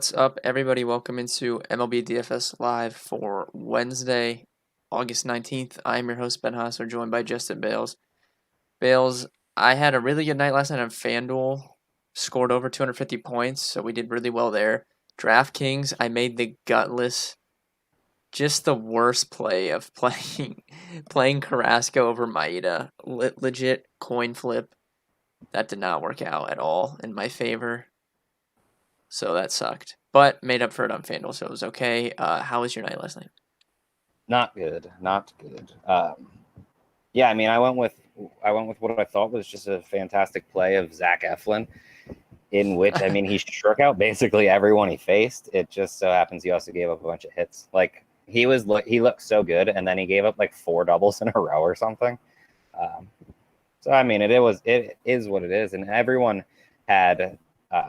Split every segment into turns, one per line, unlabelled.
What's up, everybody? Welcome into MLB DFS Live for Wednesday, August 19th. I'm your host, Ben Haas, joined by Justin Bales. Bales, I had a really good night last night on FanDuel, scored over 250 points, so we did really well there. DraftKings, I made the gutless, just the worst play of playing Carrasco over Maeda. Legit coin flip. That did not work out at all in my favor. So that sucked, but made up for it on FanDuel, so it was okay. How was your night last night?
Not good. Yeah, I mean, I went with what I thought was just a fantastic play of Zach Eflin, in which, I mean, he struck out basically everyone he faced. It just so happens he also gave up a bunch of hits. Like he looked so good, and then he gave up like 4 doubles in a row or something. So I mean, it is what it is, and everyone had.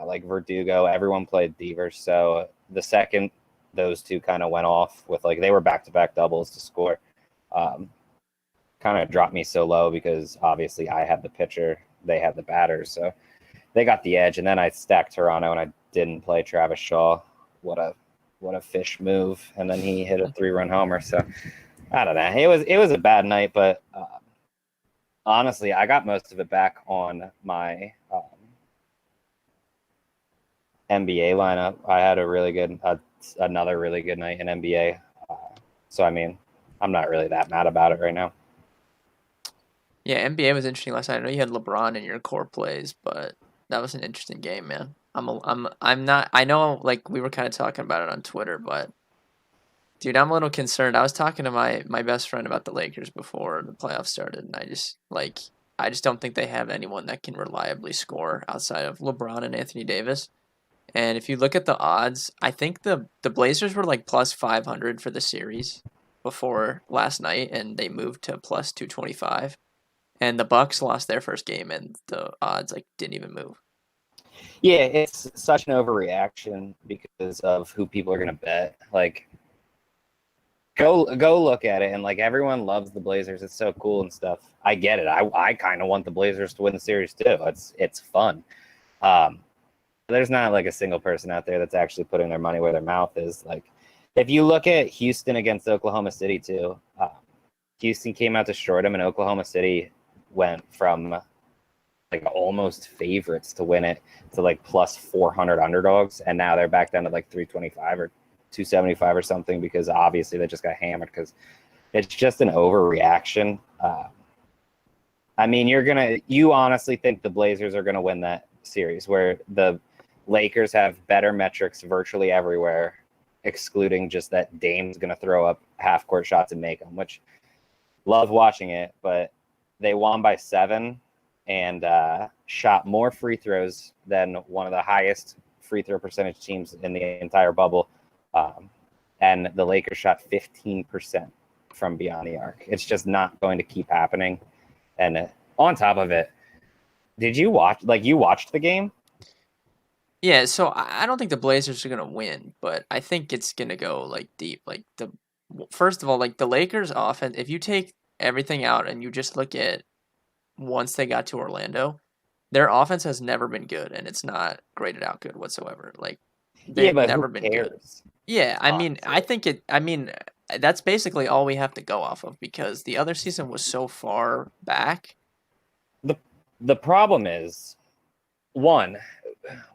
Like Verdugo, everyone played Devers. So the second those two kind of went off with they were back-to-back doubles to score, kind of dropped me so low because obviously I had the pitcher, they had the batters. So they got the edge. And then I stacked Toronto and I didn't play Travis Shaw. What a fish move. And then he hit a 3-run homer. So I don't know. It was a bad night, but honestly, I got most of it back on my NBA lineup. I had another really good night in NBA. So I mean, I'm not really that mad about it right now.
Yeah, NBA was interesting last night. I know you had LeBron in your core plays, but that was an interesting game, man. I'm not. I know, we were kind of talking about it on Twitter, but dude, I'm a little concerned. I was talking to my best friend about the Lakers before the playoffs started, and I just don't think they have anyone that can reliably score outside of LeBron and Anthony Davis. And if you look at the odds, I think the Blazers were plus 500 for the series before last night, and they moved to plus 225. And the Bucks lost their first game, and the odds didn't even move.
Yeah, it's such an overreaction because of who people are gonna bet. Go look at it, and everyone loves the Blazers. It's so cool and stuff. I get it. I kind of want the Blazers to win the series too. It's fun. There's not a single person out there that's actually putting their money where their mouth is. If you look at Houston against Oklahoma City too, Houston came out, destroyed them, and Oklahoma City went from almost favorites to win it to plus 400 underdogs, and now they're back down to 325 or 275 or something because obviously they just got hammered because it's just an overreaction. I mean, you honestly think the Blazers are gonna win that series where the Lakers have better metrics virtually everywhere, excluding just that Dame's going to throw up half-court shots and make them, which love watching it, but they won by 7 and shot more free throws than one of the highest free throw percentage teams in the entire bubble, and the Lakers shot 15% from beyond the arc. It's just not going to keep happening. And on top of it, did you watch, you watched the game?
Yeah, so I don't think the Blazers are going to win, but I think it's going to go deep. First of all, the Lakers offense, if you take everything out and you just look at once they got to Orlando, their offense has never been good, and it's not graded out good whatsoever. They've never been good. Yeah, I mean, that's basically all we have to go off of because the other season was so far back.
The problem is, one,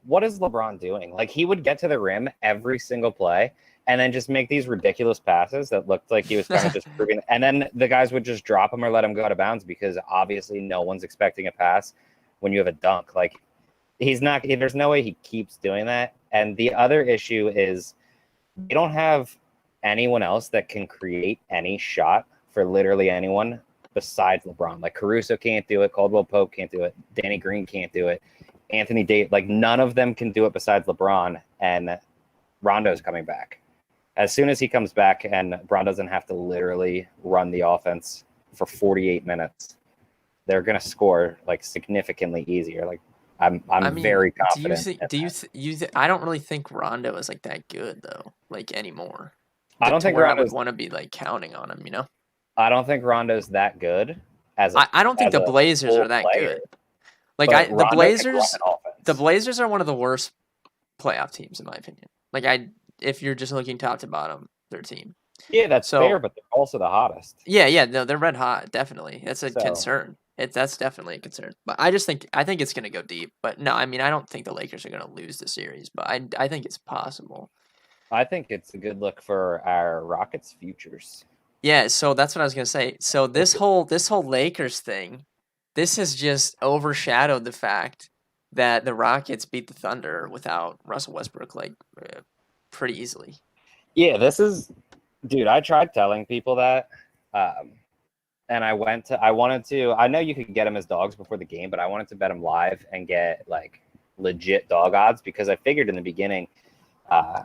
what is LeBron doing? He would get to the rim every single play and then just make these ridiculous passes that looked like he was kind of just proving. And then the guys would just drop him or let him go out of bounds because obviously no one's expecting a pass when you have a dunk. He's not. There's no way he keeps doing that. And the other issue is they don't have anyone else that can create any shot for literally anyone besides LeBron. Caruso can't do it. Caldwell Pope can't do it. Danny Green can't do it. Anthony Davis, none of them can do it besides LeBron, and Rondo's coming back. As soon as he comes back and Bron doesn't have to literally run the offense for 48 minutes, they're going to score significantly easier. I'm very confident.
I don't really think Rondo is that good though, anymore.
I don't think
I would want to be counting on him,
I don't think Rondo's that good
I don't think the Blazers are that good. The Blazers are one of the worst playoff teams in my opinion. Like if you're just looking top to bottom, their team.
Yeah, that's fair,
So
but they're also the hottest.
yeah, no, they're red hot, definitely. That's a
So
concern. That's definitely a concern. But I think it's gonna go deep. But no, I mean I don't think the Lakers are gonna lose the series, but I think it's possible.
I think it's a good look for our Rockets futures.
Yeah, so that's what I was gonna say. So this whole Lakers thing, this has just overshadowed the fact that the Rockets beat the Thunder without Russell Westbrook like pretty easily.
Yeah, this is, dude. I tried telling people that, um, and I wanted to. I know you could get them as dogs before the game, but I wanted to bet them live and get like legit dog odds because I figured in the beginning, uh,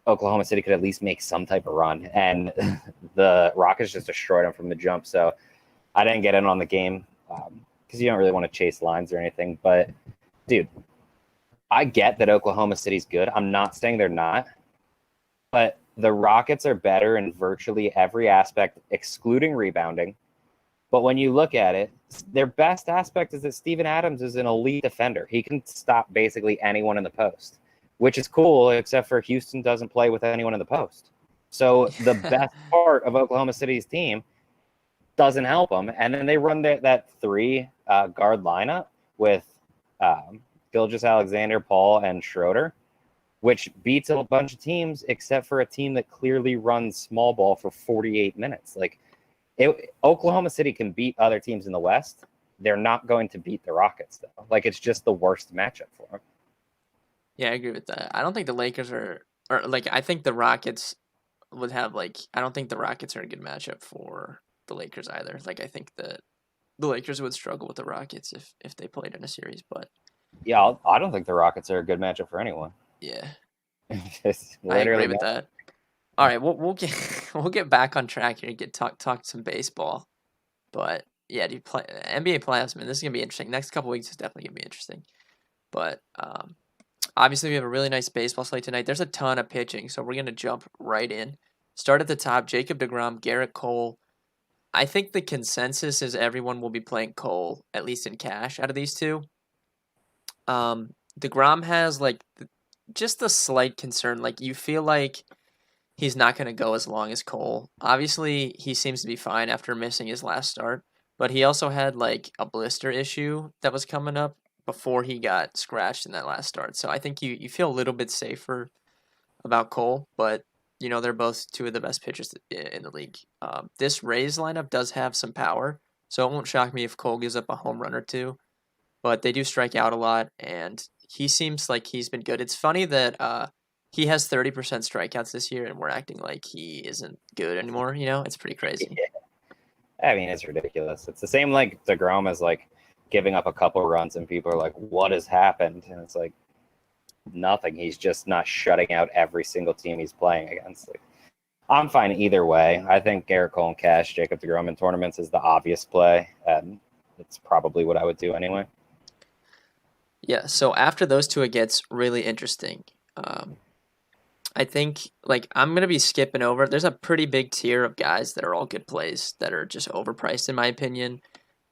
Oklahoma City could at least make some type of run, and the Rockets just destroyed them from the jump. So I didn't get in on the game because you don't really want to chase lines or anything. But dude, I get that Oklahoma City's good. I'm not saying they're not, but the Rockets are better in virtually every aspect, excluding rebounding. But when you look at it, their best aspect is that Steven Adams is an elite defender. He can stop basically anyone in the post, which is cool, except for Houston doesn't play with anyone in the post. So the best part of Oklahoma City's team doesn't help them. And then they run that three guard lineup with Gilgeous Alexander, Paul, and Schroeder, which beats a bunch of teams except for a team that clearly runs small ball for 48 minutes. Like, Oklahoma City can beat other teams in the West. They're not going to beat the Rockets, though. Like, it's just the worst matchup for them.
Yeah, I agree with that. I don't think the Lakers are, or like I think the Rockets would have like I don't think the Rockets are a good matchup for the Lakers either. Like I think that the Lakers would struggle with the Rockets if they played in a series, but
Yeah, I don't think the Rockets are a good matchup for anyone.
yeah,
Just
I agree
literally
with
no.
that. All right, we'll get we'll get back on track here and get talk some baseball. But yeah, dude, NBA playoffs, man, this is gonna be interesting. Next couple weeks is definitely gonna be interesting. But obviously we have a really nice baseball slate tonight. There's a ton of pitching, so we're gonna jump right in. Start at the top: Jacob DeGrom, Garrett Cole. I think the consensus is everyone will be playing Cole at least in cash out of these two. DeGrom has like just a slight concern. Like you feel like he's not going to go as long as Cole. Obviously, he seems to be fine after missing his last start, but he also had like a blister issue that was coming up before he got scratched in that last start. So I think you feel a little bit safer about Cole, but they're both two of the best pitchers in the league. This Rays lineup does have some power, so it won't shock me if Cole gives up a home run or two. But they do strike out a lot, and he seems like he's been good. It's funny that he has 30% strikeouts this year, and we're acting like he isn't good anymore. It's pretty crazy.
Yeah. I mean, it's ridiculous. It's the same like DeGrom is like giving up a couple runs, and people are like, "What has happened?" And it's like nothing. He's just not shutting out every single team he's playing against. Like, I'm fine either way. I think Garrett Cole and Cash, Jacob DeGrom in tournaments is the obvious play, and it's probably what I would do anyway.
Yeah. So after those two, it gets really interesting. I think like I'm gonna be skipping over. There's a pretty big tier of guys that are all good plays that are just overpriced in my opinion.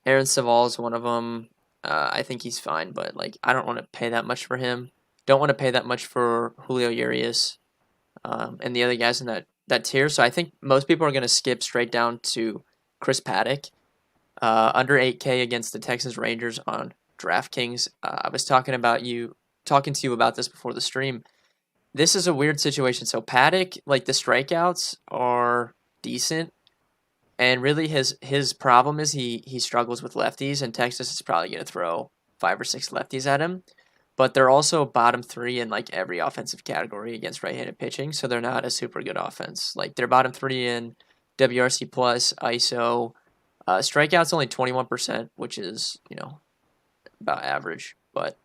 Aaron Saval is one of them. I think he's fine, but like I don't want to pay that much for him. Don't want to pay that much for Julio Urias and the other guys in that tier. So I think most people are gonna skip straight down to Chris Paddock, under 8K against the Texas Rangers on DraftKings. I was talking to you about this before the stream. This is a weird situation. So Paddock, like the strikeouts are decent, and really his problem is he struggles with lefties, and Texas is probably going to throw 5 or 6 lefties at him. But they're also bottom 3 in like every offensive category against right-handed pitching, so they're not a super good offense. Like they're bottom 3 in WRC plus, ISO. Strikeouts only 21%, which is about average, but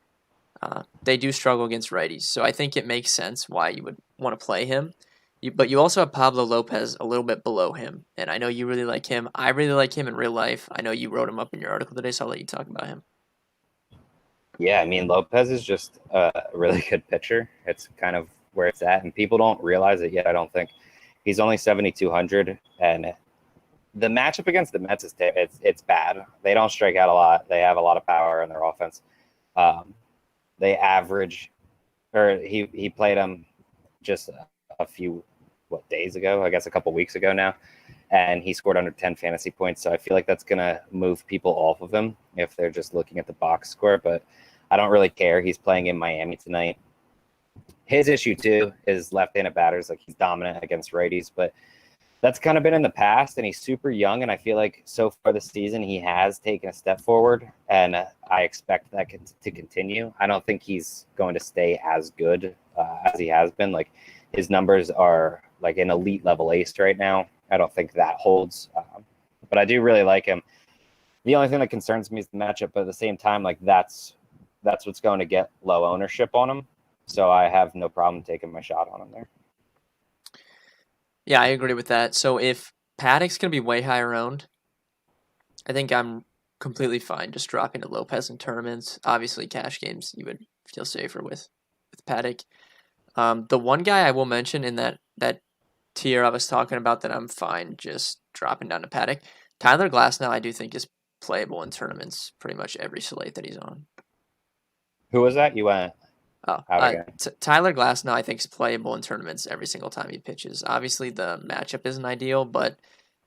they do struggle against righties. So I think it makes sense why you would want to play him. But you also have Pablo Lopez a little bit below him, and I know you really like him. I really like him in real life. I know you wrote him up in your article today, so I'll let you talk about him.
Yeah, I mean, Lopez is just a really good pitcher. It's kind of where it's at, and people don't realize it yet, I don't think. He's only 7,200, and the matchup against the Mets is it's bad. They don't strike out a lot. They have a lot of power in their offense. They average, or he played them just a few days ago, I guess a couple weeks ago now, and he scored under 10 fantasy points. So I feel like that's gonna move people off of him if they're just looking at the box score. But I don't really care. He's playing in Miami tonight. His issue too is left-handed batters. Like, he's dominant against righties, but that's kind of been in the past, and he's super young, and I feel like so far this season he has taken a step forward, and I expect that to continue. I don't think he's going to stay as good as he has been. Like, his numbers are like an elite level ace right now. I don't think that holds, but I do really like him. The only thing that concerns me is the matchup, but at the same time, like, that's what's going to get low ownership on him. So I have no problem taking my shot on him there.
Yeah, I agree with that. So if Paddock's going to be way higher owned, I think I'm completely fine just dropping to Lopez in tournaments. Obviously, cash games you would feel safer with Paddock. The one guy I will mention in that tier I was talking about that I'm fine just dropping down to Paddock. Tyler Glasnow I do think is playable in tournaments pretty much every slate that he's on.
Who was that? You went
Oh,
out again.
Tyler Glasnow I think is playable in tournaments every single time he pitches. Obviously, the matchup isn't ideal, but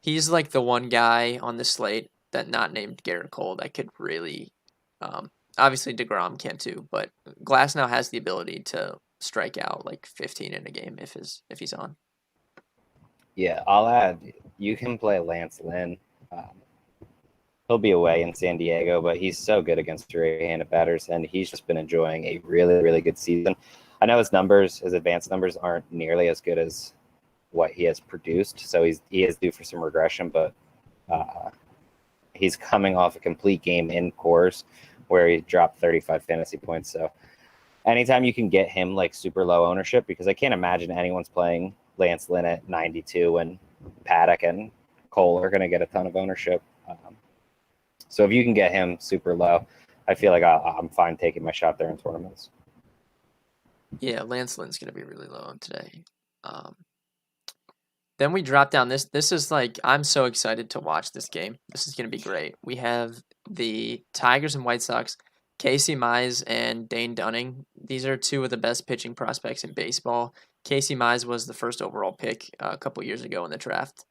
he's like the one guy on the slate that not named Garrett Cole that could really. Obviously, DeGrom can too, but Glasnow has the ability to strike out like 15 in a game if he's on.
Yeah, I'll add. You can play Lance Lynn. He'll be away in San Diego, but he's so good against right-handed batters, and he's just been enjoying a really, really good season. I know his advanced numbers aren't nearly as good as what he has produced, so he is due for some regression, but he's coming off a complete game in Coors where he dropped 35 fantasy points. So anytime you can get him like super low ownership, because I can't imagine anyone's playing Lance Lynn at 92 and Paddock and Cole are going to get a ton of ownership. So if you can get him super low, I feel like I'm fine taking my shot there in tournaments.
Yeah, Lance Lynn's going to be really low on today. Then we drop down this. This is like, I'm so excited to watch this game. This is going to be great. We have the Tigers and White Sox, Casey Mize and Dane Dunning. These are two of the best pitching prospects in baseball. Casey Mize was the first overall pick a couple years ago in the draft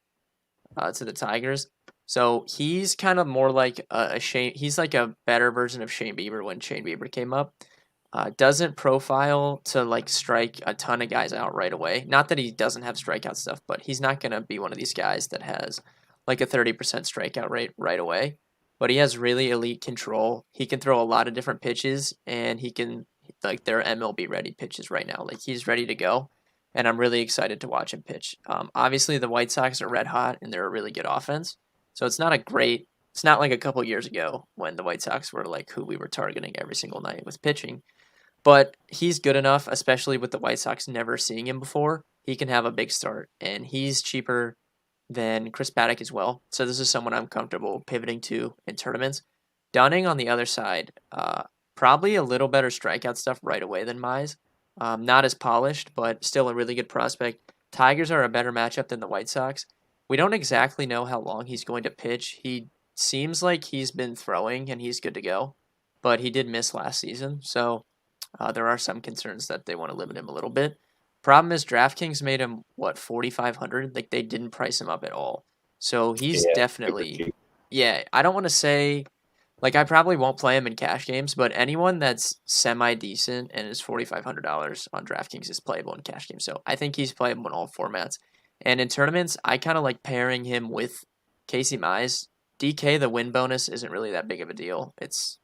to the Tigers. So he's kind of more like a Shane. He's like a better version of Shane Bieber when Shane Bieber came up. Doesn't profile to like strike a ton of guys out right away. Not that he doesn't have strikeout stuff, but he's not going to be one of these guys that has like a 30% strikeout rate right away. But he has really elite control. He can throw a lot of different pitches, and he can, like, they're MLB ready pitches right now. Like, he's ready to go, and I'm really excited to watch him pitch. Obviously, the White Sox are red hot, and they're a really good offense. So it's not like a couple years ago when the White Sox were like who we were targeting every single night with pitching. But he's good enough, especially with the White Sox never seeing him before. He can have a big start, and he's cheaper than Chris Paddock as well. So this is someone I'm comfortable pivoting to in tournaments. Dunning on the other side, probably a little better strikeout stuff right away than Mize. Not as polished, but still a really good prospect. Tigers are a better matchup than the White Sox. We don't exactly know how long he's going to pitch. He seems like he's been throwing and he's good to go, but he did miss last season. So there are some concerns that they want to limit him a little bit. Problem is DraftKings made him, 4,500? Like, they didn't price him up at all. So he's definitely, I don't want to say, like, I probably won't play him in cash games, but anyone that's semi-decent and is $4,500 on DraftKings is playable in cash games. So I think he's playable in all formats. And in tournaments, I kind of like pairing him with Casey Mize. DK, the win bonus isn't really that big of a deal. It's,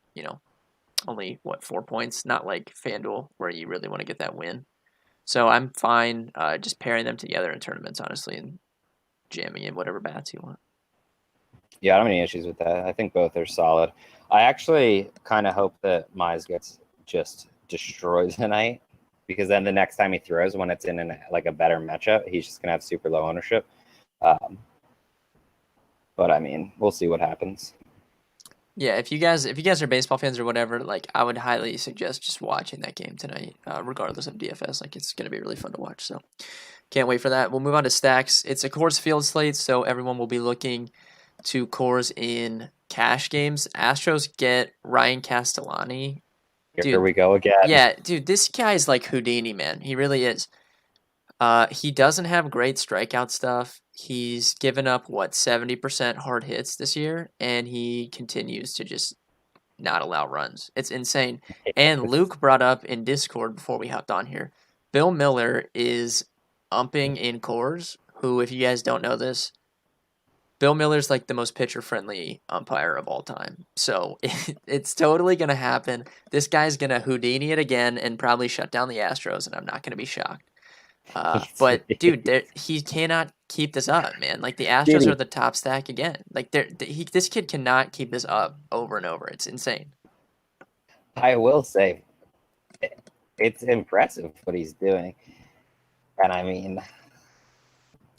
only, 4 points? Not like FanDuel where you really want to get that win. So I'm fine just pairing them together in tournaments, honestly, and jamming in whatever bats you want.
Yeah, I don't have any issues with that. I think both are solid. I actually kind of hope that Mize gets just destroyed tonight, because then the next time he throws, when it's in a better matchup, he's just gonna have super low ownership. But I mean, we'll see what happens.
Yeah, if you guys are baseball fans or whatever, like, I would highly suggest just watching that game tonight, regardless of DFS. Like, it's gonna be really fun to watch. So can't wait for that. We'll move on to stacks. It's a Coors Field slate, so everyone will be looking to Coors in cash games. Astros get Ryan Castellani.
Here we go again.
Yeah, dude, this guy's like Houdini, man. He really is. He doesn't have great strikeout stuff. He's given up, what, 70% hard hits this year, and he continues to just not allow runs. It's insane. And Luke brought up in Discord before we hopped on here, Bill Miller is umping in Coors, who, if you guys don't know this, Bill Miller's like the most pitcher friendly umpire of all time. So it's totally going to happen. This guy's going to Houdini it again and probably shut down the Astros, and I'm not going to be shocked. But dude, he cannot keep this up, man. Like the Astros are
Dude,
the top stack again. Like this kid cannot keep this up over and over. It's insane.
I will say it's impressive what he's doing. And I mean,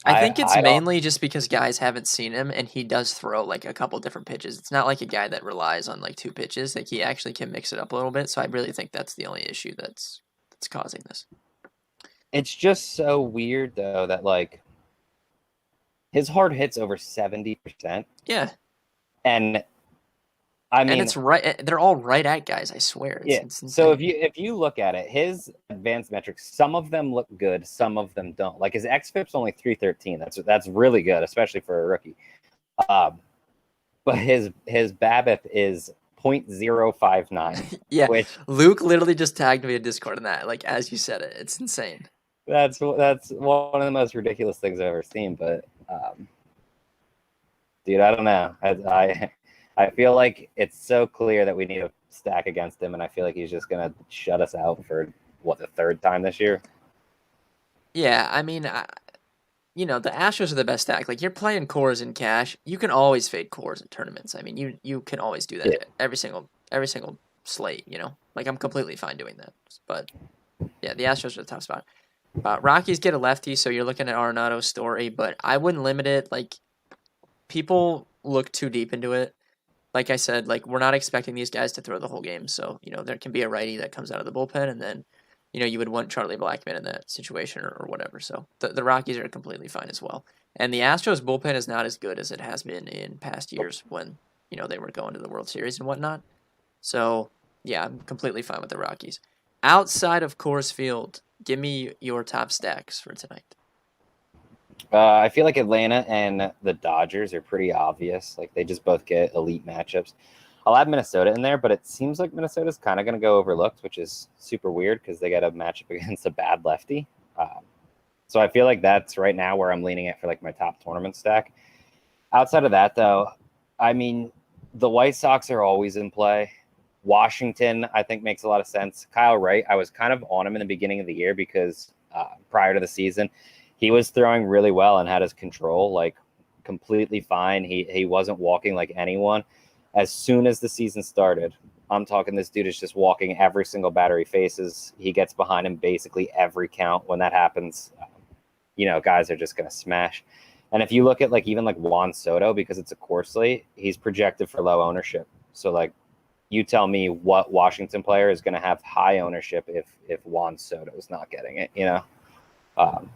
I think it's
I don't.
mainly just because guys haven't seen him, and he does throw like a couple different pitches. It's not like a guy that relies on like two pitches. Like he actually can mix it up a little bit. So I really think that's the only issue that's causing this.
It's just so weird though that like his hard hits over 70%.
Yeah,
And I
and
mean,
it's right. They're all right at guys. I swear,
yeah.
it's
So
insane.
if you look at it, his advanced metrics, some of them look good, some of them don't. Like his xFIP's only 313. That's really good, especially for a rookie. Um, but his BABIP is 0.059,
Yeah,
which
Luke literally just tagged me in Discord on that. Like as you said it, it's insane.
that's one of the most ridiculous things I've ever seen. But dude, I don't know. I feel like it's so clear that we need a stack against him, and I feel like he's just gonna shut us out for what, the third time this year.
Yeah, I mean, the Astros are the best stack. Like you're playing cores in cash, you can always fade cores in tournaments. I mean, you can always do
Yeah.
that every single slate. Like I'm completely fine doing that. But yeah, the Astros are the top spot. Rockies get a lefty, so you're looking at Arenado's story, but I wouldn't limit it. Like people look too deep into it. Like I said, like we're not expecting these guys to throw the whole game, so there can be a righty that comes out of the bullpen, and then you would want Charlie Blackmon in that situation or whatever. So the Rockies are completely fine as well, and the Astros bullpen is not as good as it has been in past years when they were going to the World Series and whatnot. So yeah, I'm completely fine with the Rockies. Outside of Coors Field, give me your top stacks for tonight.
I feel like Atlanta and the Dodgers are pretty obvious. Like they just both get elite matchups. I'll add Minnesota in there, but it seems like Minnesota's kind of going to go overlooked, which is super weird because they got a matchup against a bad lefty. So I feel like that's right now where I'm leaning at for like my top tournament stack. Outside of that, though, I mean, the White Sox are always in play. Washington, I think, makes a lot of sense. Kyle Wright, I was kind of on him in the beginning of the year because prior to the season, he was throwing really well and had his control like completely fine. He wasn't walking like anyone. As soon as the season started, I'm talking this dude is just walking every single batter he faces. He gets behind him basically every count. When that happens, guys are just going to smash. And if you look at like even like Juan Soto, because it's a core slate, he's projected for low ownership. So like you tell me what Washington player is going to have high ownership if Juan Soto is not getting it. Um,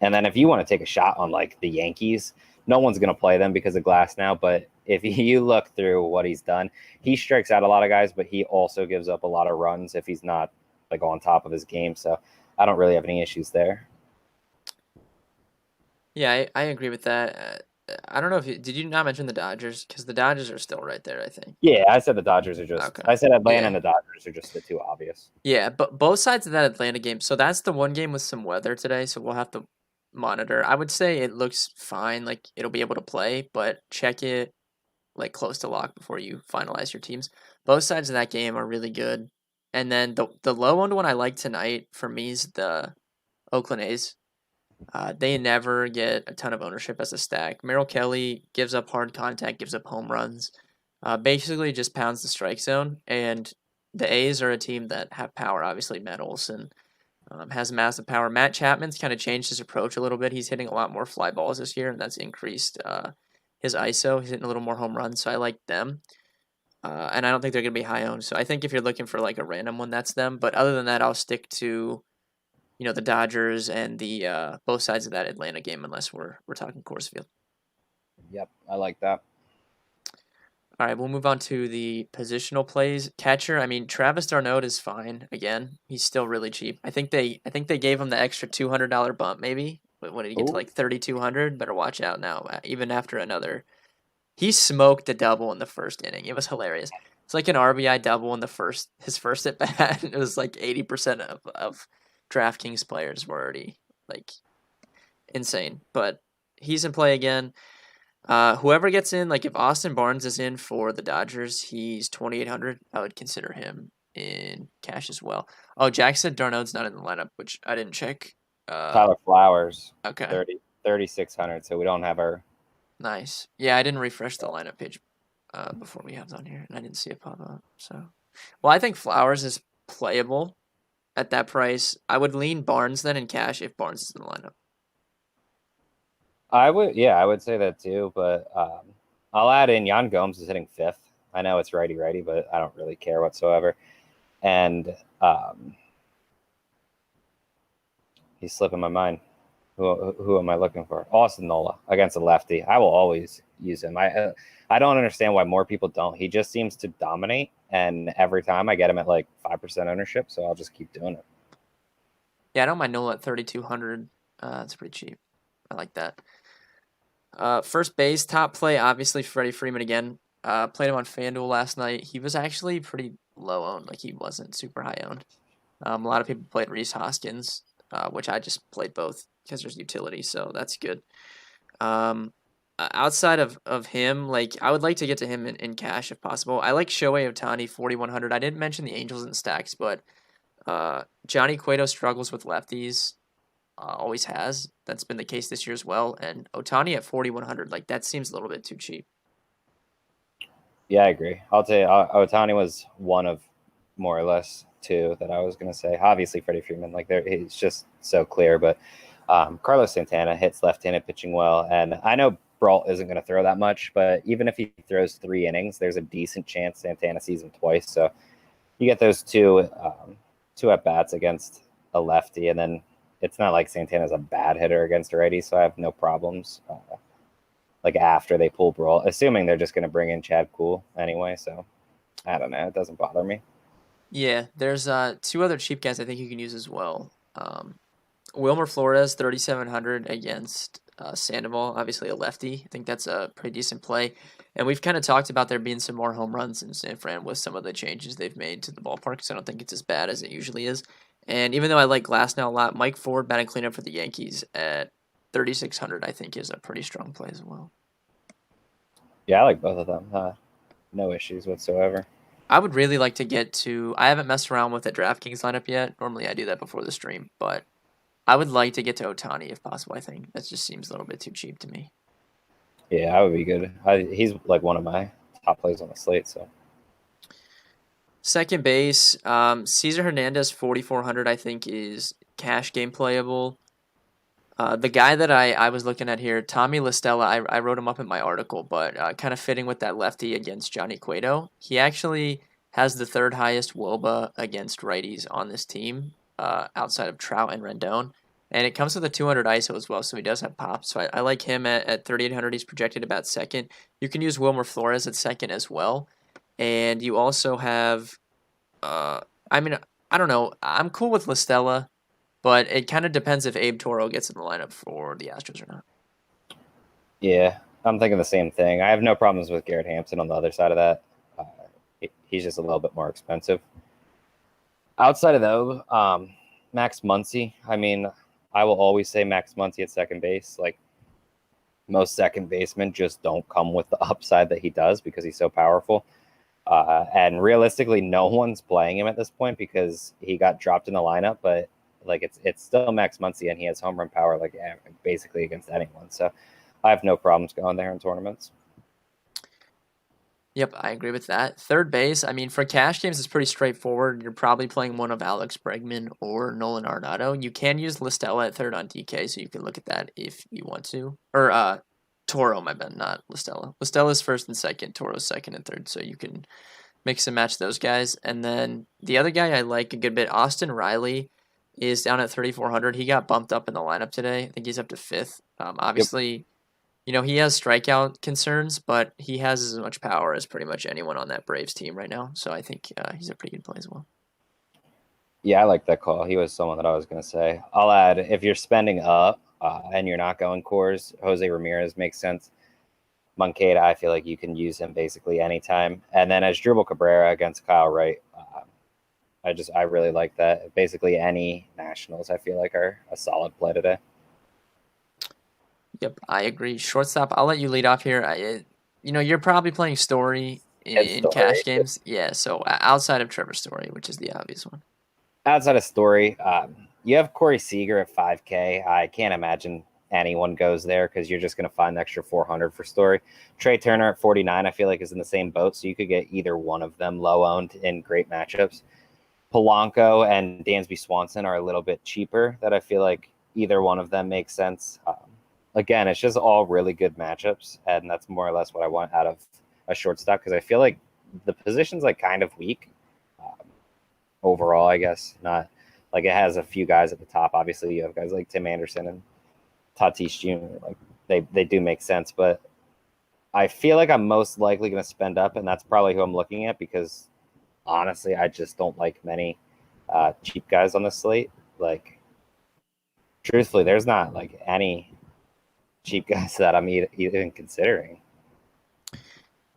and then if you want to take a shot on like the Yankees, no one's going to play them because of Glass now. But if you look through what he's done, he strikes out a lot of guys, but he also gives up a lot of runs if he's not like on top of his game. So I don't really have any issues there.
Yeah, I agree with that. I don't know if did you not mention the Dodgers, because the Dodgers are still right there, I think.
Yeah, I said the Dodgers are just.
Okay.
I said Atlanta and
Yeah.
the Dodgers are just the two obvious.
Yeah, but both sides of that Atlanta game. So that's the one game with some weather today, so we'll have to monitor. I would say it looks fine, like it'll be able to play, but check it like close to lock before you finalize your teams. Both sides of that game are really good. And then the low owned one I like tonight for me is the Oakland A's. They never get a ton of ownership as a stack. Merrill Kelly gives up hard contact, gives up home runs, basically just pounds the strike zone. And the A's are a team that have power. Obviously, Matt Olson has massive power. Matt Chapman's kind of changed his approach a little bit. He's hitting a lot more fly balls this year, and that's increased his ISO. He's hitting a little more home runs, so I like them. And I don't think they're going to be high owned. So I think if you're looking for like a random one, that's them. But other than that, I'll stick to the Dodgers and the both sides of that Atlanta game, unless we're talking Coors Field.
Yep, I like that.
All right, we'll move on to the positional plays. Catcher, I mean, Travis d'Arnaud is fine. Again, he's still really cheap. I think they gave him the extra $200 bump. Maybe what did he get to
Ooh,
like 3,200? Better watch out now. Even after another, he smoked a double in the first inning. It was hilarious. It's like an RBI double in his first at bat. It was like 80% of DraftKings players were already like insane. But he's in play again. Whoever gets in, like if Austin Barnes is in for the Dodgers, he's 2,800. I would consider him in cash as well. Oh, Jack said Darnold's not in the lineup, which I didn't check.
Tyler Flowers,
Okay,
3,600. So we don't have our.
nice. Yeah, I didn't refresh the lineup page before we hopped on here, and I didn't see it pop up. So, well, I think Flowers is playable at that price. I would lean Barnes then in cash if Barnes is in the lineup.
I would say that too. But I'll add in Yan Gomes is hitting fifth. I know it's righty, but I don't really care whatsoever. And he's slipping my mind. Who am I looking for? Austin Nola against a lefty. I will always use him. I don't understand why more people don't. He just seems to dominate, and every time I get him at like 5% ownership, so I'll just keep doing it.
Yeah, I don't mind Nola at 3,200. It's pretty cheap. I like that. First base, top play, obviously Freddie Freeman again. Played him on FanDuel last night. He was actually pretty low owned, like he wasn't super high owned. A lot of people played Reese Hoskins, which I just played both because there's utility, so that's good. Outside of him, like I would like to get to him in cash if possible. I like Shohei Ohtani 4,100. I didn't mention the Angels and stacks, but Johnny Cueto struggles with lefties. Always has. That's been the case this year as well. And Otani at 4,100, like that seems a little bit too cheap.
Yeah, I agree. I'll tell you, Otani was one of more or less two that I was going to say. Obviously, Freddie Freeman, like he's just so clear. But Carlos Santana hits left-handed pitching well, and I know Brault isn't going to throw that much, but even if he throws 3 innings, there's a decent chance Santana sees him twice. So you get those two at bats against a lefty, and then it's not like Santana's a bad hitter against a righty, so I have no problems. Like after they pull Brawl, assuming they're just going to bring in Chad Cool anyway. So I don't know. It doesn't bother me.
Yeah, there's two other cheap guys I think you can use as well. Wilmer Flores, 3,700 against Sandoval, obviously a lefty. I think that's a pretty decent play. And we've kind of talked about there being some more home runs in San Fran with some of the changes they've made to the ballpark, so I don't think it's as bad as it usually is. And even though I like Glasnow a lot, Mike Ford batting cleanup for the Yankees at 3,600, I think is a pretty strong play as well.
Yeah, I like both of them. No issues whatsoever.
I would really like to get to. I haven't messed around with the DraftKings lineup yet. Normally I do that before the stream, but I would like to get to Otani if possible. I think that just seems a little bit too cheap to me.
Yeah, I would be good. He's like one of my top plays on the slate. So
Second base, Cesar Hernandez, 4,400, I think is cash game playable. The guy that I was looking at here, Tommy LaStella, I wrote him up in my article, but kind of fitting with that lefty against Johnny Cueto. He actually has the third highest WOBA against righties on this team, outside of Trout and Rendon. And it comes with a 200 ISO as well, so he does have pop. So I like him at 3,800. He's projected about second. You can use Wilmer Flores at second as well. And you also have, I mean, I don't know. I'm cool with LaStella. But it kind of depends if Abe Toro gets in the lineup for the Astros or not.
yeah, I'm thinking the same thing. I have no problems with Garrett Hampson on the other side of that. He's just a little bit more expensive. Outside of though, Max Muncy. I mean, I will always say Max Muncy at second base. Like most second basemen just don't come with the upside that he does because he's so powerful. And realistically, no one's playing him at this point because he got dropped in the lineup. But like it's still Max Muncy, and he has home run power like basically against anyone. So I have no problems going there in tournaments.
Yep, I agree with that. Third base, I mean, for cash games, it's pretty straightforward. You're probably playing one of Alex Bregman or Nolan Arenado. You can use Listella at third on DK, so you can look at that if you want to. Or Toro, my bad, not Listella. Listella's first and second, Toro's second and third, so you can mix and match those guys. And then the other guy I like a good bit, Austin Riley, is down at 3,400. He got bumped up in the lineup today. I think he's up to fifth.
Yep.
Obviously, He has strikeout concerns, but he has as much power as pretty much anyone on that Braves team right now. So I think he's a pretty good play as well.
Yeah, I like that call. He was someone that I was going to say. I'll add if you're spending up and you're not going cores, Jose Ramirez makes sense. Moncada, I feel like you can use him basically anytime. And then as Drupal Cabrera against Kyle Wright, I really like that. Basically, any Nationals I feel like are a solid play today.
Yep, I agree. Shortstop, I'll let you lead off here. You're probably playing Story
It's
in cash
Story.
games. Yeah, so outside of Trevor Story, which is the obvious one.
Outside of Story, you have Corey Seager at 5K. I can't imagine anyone goes there because you're just going to find the extra 400 for Story. Trey Turner at 49, I feel like is in the same boat, so you could get either one of them low owned in great matchups. Polanco and Dansby Swanson are a little bit cheaper. That I feel like either one of them makes sense. Again, it's just all really good matchups, and that's more or less what I want out of a shortstop because I feel like the position's like kind of weak overall. I guess not like it has a few guys at the top. Obviously, you have guys like Tim Anderson and Tatis Jr. Like they do make sense, but I feel like I'm most likely going to spend up, and that's probably who I'm looking at because honestly, I just don't like many cheap guys on the slate. Like, truthfully, there's not like any cheap guys that I'm even considering.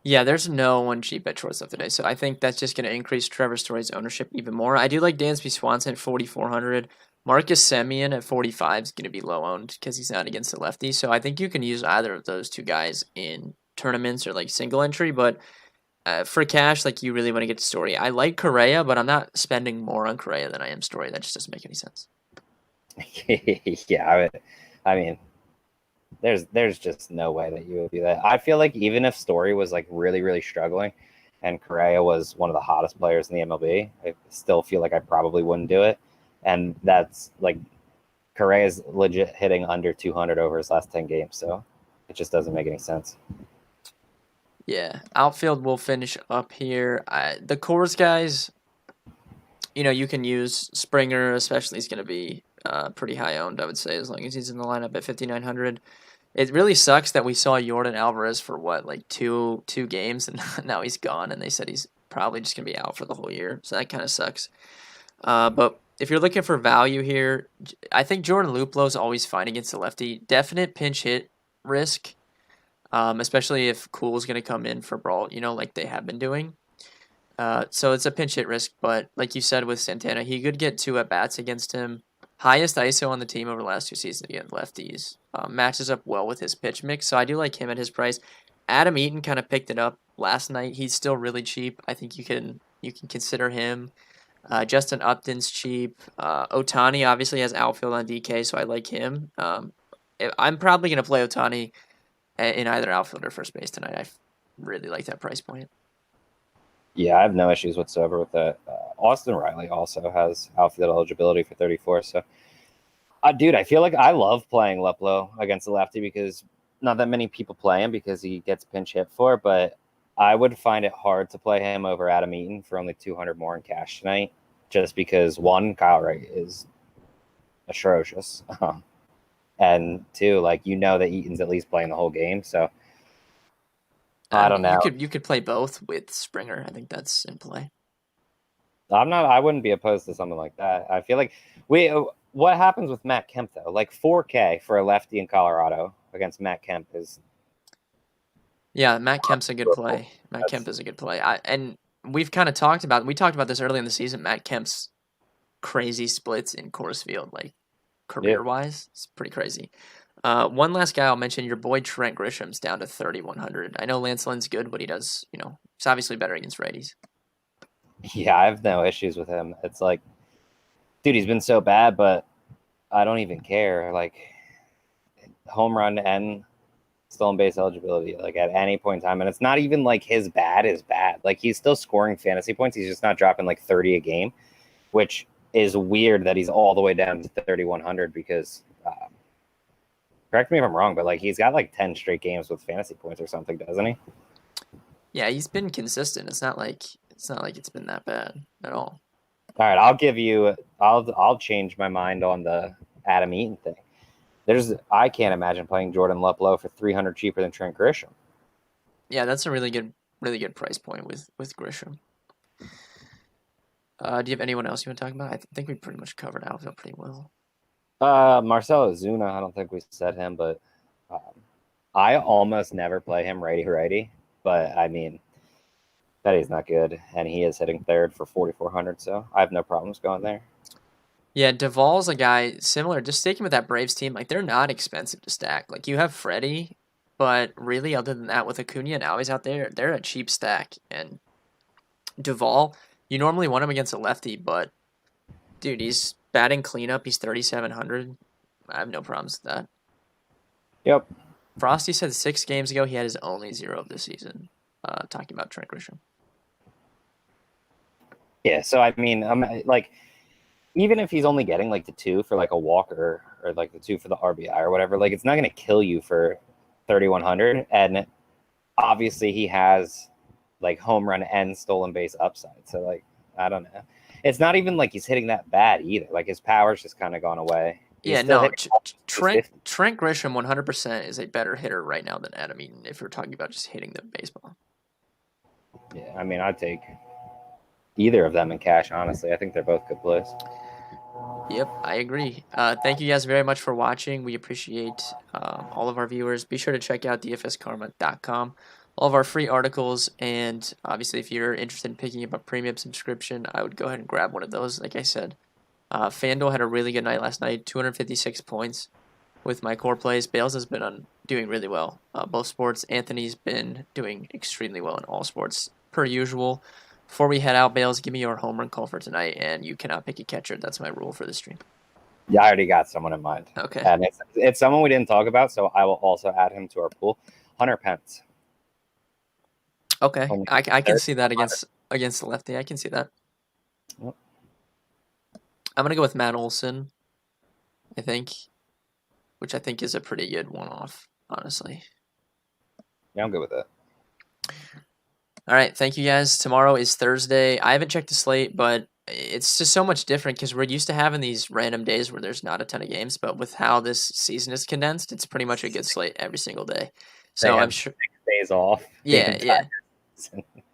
Yeah, there's no one cheap at shortstop today, so I think that's just going to increase Trevor Story's ownership even more. I do like Dansby Swanson at 4,400. Marcus Semien at 45 is going to be low owned because he's not against the lefty. So I think you can use either of those two guys in tournaments or like single entry. But for cash, like you really want to get to Story. I like Correa, but I'm not spending more on Correa than I am Story. That just doesn't make any sense.
Yeah, I mean, there's just no way that you would do that. I feel like even if Story was like really really struggling, and Correa was one of the hottest players in the MLB, I still feel like I probably wouldn't do it. And that's like Correa's legit hitting under 200 over his last 10 games, so it just doesn't make any sense.
Yeah, outfield will finish up here. The cores guys, you can use Springer, especially he's going to be pretty high owned, I would say, as long as he's in the lineup at 5,900. It really sucks that we saw Jordan Alvarez for what, like two games, and now he's gone, and they said he's probably just going to be out for the whole year. So that kind of sucks. But if you're looking for value here, I think Jordan Luplow is always fine against the lefty. Definite pinch hit risk, especially if Cool's going to come in for Brault, like they have been doing. So it's a pinch hit risk, but like you said with Santana, he could get 2 at bats against him. Highest ISO on the team over the last 2 seasons against lefties. Matches up well with his pitch mix, so I do like him at his price. Adam Eaton kind of picked it up last night. He's still really cheap. I think you can consider him. Justin Upton's cheap. Otani obviously has outfield on DK, so I like him. I'm probably gonna play Otani in either outfield or first base tonight. I really like that price point.
Yeah, I have no issues whatsoever with that. Austin Riley also has outfield eligibility for 34. So, dude, I feel like I love playing Luplow against the lefty because not that many people play him because he gets pinch hit for, but I would find it hard to play him over Adam Eaton for only 200 more in cash tonight just because, one, Kyle Wright is atrocious. And two, like, that Eaton's at least playing the whole game. So, I don't
mean, you
know.
could play both with Springer. I think that's in play.
I wouldn't be opposed to something like that. I feel like what happens with Matt Kemp though? Like 4K for a lefty in Colorado against Matt Kemp is
Yeah, Matt Kemp's a good play. Matt Kemp is a good play. And we've kind of talked about this early in the season. Matt Kemp's crazy splits in Coors Field, like
yeah.
career wise, it's pretty crazy. One last guy I'll mention, your boy Trent Grisham's down to 3,100. I know Lance Lynn's good, but he does, he's obviously better against righties.
Yeah, I have no issues with him. It's like, dude, he's been so bad, but I don't even care. Like home run and stolen base eligibility, like at any point in time. And it's not even like his bad is bad. Like he's still scoring fantasy points. He's just not dropping like 30 a game, which is weird that he's all the way down to 3,100 because correct me if I'm wrong, but like he's got like 10 straight games with fantasy points or something, doesn't he?
Yeah, he's been consistent. It's not like it's been that bad at all.
All right, I'll change my mind on the Adam Eaton thing. I can't imagine playing Jordan Luplow for 300 cheaper than Trent Grisham.
Yeah, that's a really good price point with Grisham. Do you have anyone else you want to talk about? I think we pretty much covered outfield pretty well.
Marcelo Zuna, I don't think we said him, but um, I almost never play him righty, but I mean, Betty's not good, and he is hitting third for 4,400, so I have no problems going there.
Yeah, Duvall's a guy similar. Just sticking with that Braves team, like they're not expensive to stack. Like you have Freddie, but really, other than that, with Acuna and Alves out there, they're a cheap stack. And Duvall, you normally want him against a lefty, but dude, he's batting cleanup. He's 3,700. I have no problems with that.
Yep.
Frosty said 6 games ago he had his only 0 of the season. Talking about Trent Grisham.
Yeah, so I mean, I'm like, even if he's only getting like the 2 for like a walker or like the 2 for the RBI or whatever, like it's not going to kill you for 3,100. And obviously he has like home run and stolen base upside. So like, I don't know. It's not even like he's hitting that bad either. Like his power's just kind of gone away.
Yeah, no, Trent Grisham 100% is a better hitter right now than Adam Eaton if you're talking about just hitting the baseball.
Yeah, I mean, I'd take either of them in cash, honestly. I think they're both good plays.
Yep, I agree. Thank you guys very much for watching. We appreciate all of our viewers. Be sure to check out dfskarma.com. All of our free articles, and obviously if you're interested in picking up a premium subscription, I would go ahead and grab one of those. Like I said, FanDuel had a really good night last night, 256 points with my core plays. Bales has been doing really well. Both sports. Anthony's been doing extremely well in all sports, per usual. Before we head out, Bales, give me your home run call for tonight, and you cannot pick a catcher. That's my rule for the stream.
Yeah, I already got someone in mind.
Okay.
And it's someone we didn't talk about, so I will also add him to our pool. Hunter Pence.
Okay, I can see that against the lefty. I can see that.
Yep.
I'm gonna go with Matt Olson, I think, which I think is a pretty good one-off, honestly.
Yeah, I'm good with that.
All right, thank you guys. Tomorrow is Thursday. I haven't checked the slate, but it's just so much different because we're used to having these random days where there's not a ton of games. But with how this season is condensed, it's pretty much a good slate every single day. So I'm sure
6 days off.
Yeah.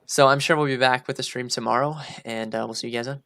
So I'm sure we'll be back with the stream tomorrow, and we'll see you guys then.